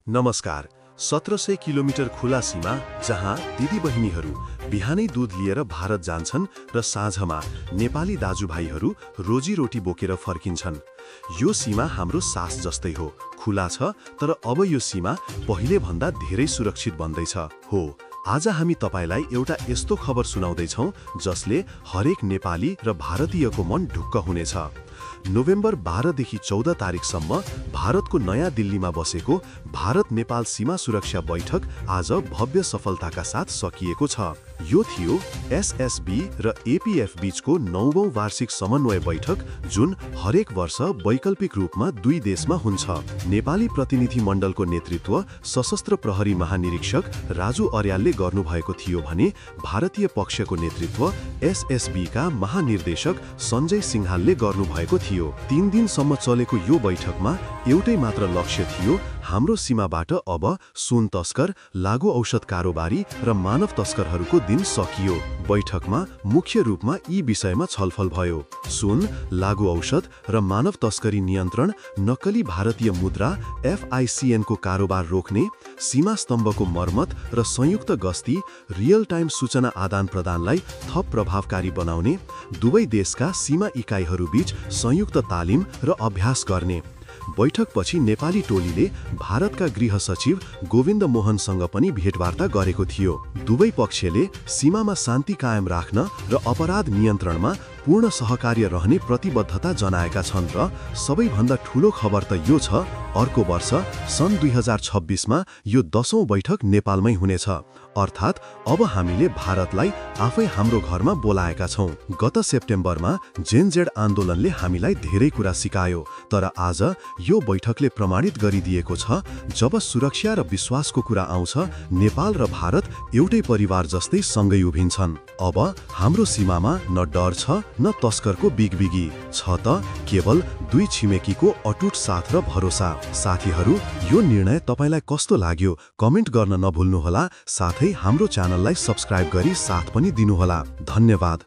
नमस्कार। 1700 किलोमिटर खुला सीमा जहाँ दिदीबहिनीहरू बिहानै दूध लिएर भारत जान्छन् र साँझमा नेपाली दाजुभाइहरू रोजीरोटी बोकेर फर्किन्छन्। यो सीमा हाम्रो सास जस्तै हो, खुला छ, तर अब यो सीमा पहिले भन्दा धेरै सुरक्षित बन्दैछ। हो, आज हामी तपाईलाई एउटा यस्तो खबर सुनाउँदैछौँ जसले हरेक नेपाली र भारतीयको मन ढुक्क हुनेछ। नोभेम्बर 12 देखि 14 तारिकसम्म भारतको नयाँ दिल्लीमा बसेको भारत नेपाल सीमा सुरक्षा बैठक आज भव्य सफलताका साथ सकिएको छ। यो थियो एसएसबी र एपीएफ बीचको 9औं वार्षिक समन्वय बैठक, जुन हरेक वर्ष वैकल्पिक रूपमा दुई देशमा हुन्छ। नेपाली प्रतिनिधि मण्डलको नेतृत्व सशस्त्र प्रहरी महानिरीक्षक राजु अर्यालले गर्नुभएको थियो भने भारतीय पक्षको नेतृत्व एसएसबी का महानिर्देशक सञ्जय सिंहालले गर्नुभएको थियो। 3 दिनसम्म चलेको यो बैठकमा एउटै मात्र लक्ष्य थियो, हाम्रो सीमाबाट अब सुन तस्कर, लागु औषध कारोबारी र मानव तस्करहरूको दिन सकियो। बैठकमा मुख्य रूपमा यी विषयमा छलफल भयो: सुन, लागु औषध र मानव तस्करी नियन्त्रण, नक्कली भारतीय मुद्रा FICN को कारोबार रोक्ने, सीमा स्तम्भको मर्मत र संयुक्त गस्ती, रियल टाइम सूचना आदान प्रदानलाई थप प्रभावकारी बनाउने, दुवै देशका सीमा इकाइहरू बीच संयुक्त तालिम र अभ्यास गर्ने। बैठकपछि नेपाली टोलीले भारतका गृह सचिव गोविन्द मोहनसँग पनि भेटवार्ता गरेको थियो। दुवै पक्षले सीमामा शान्ति कायम राख्न र अपराध नियन्त्रणमा पूर्ण सहकार्य रहने प्रतिबद्धता जनाएका छन्। र सबैभन्दा ठूलो खबर त यो छ, अर्को वर्ष सन् 2026 मा यो 10औं बैठक नेपालमै हुनेछ। अर्थात् अब हामीले भारतलाई आफै हाम्रो घरमा बोलाएका छौं। गत सेप्टेम्बरमा जेनजेड आन्दोलनले हामीलाई धेरै कुरा सिकायो, तर आज यो बैठकले प्रमाणित गरिदिएको छ, जब सुरक्षा र विश्वासको कुरा आउँछ, नेपाल र भारत एउटै परिवार जस्तै सँगै उभिन्छन्। अब हाम्रो सीमामा न डर छ न तस्करको बिगबिगी छ, त केवल दुई छिमेकीको अटुट साथ र भरोसा। साथीहरू, यो निर्णय तपाईलाई कस्तो लाग्यो कमेन्ट गर्न नभुल्नुहोला। साथै हाम्रो च्यानललाई सब्स्क्राइब गरी साथ पनि दिनुहोला। धन्यवाद।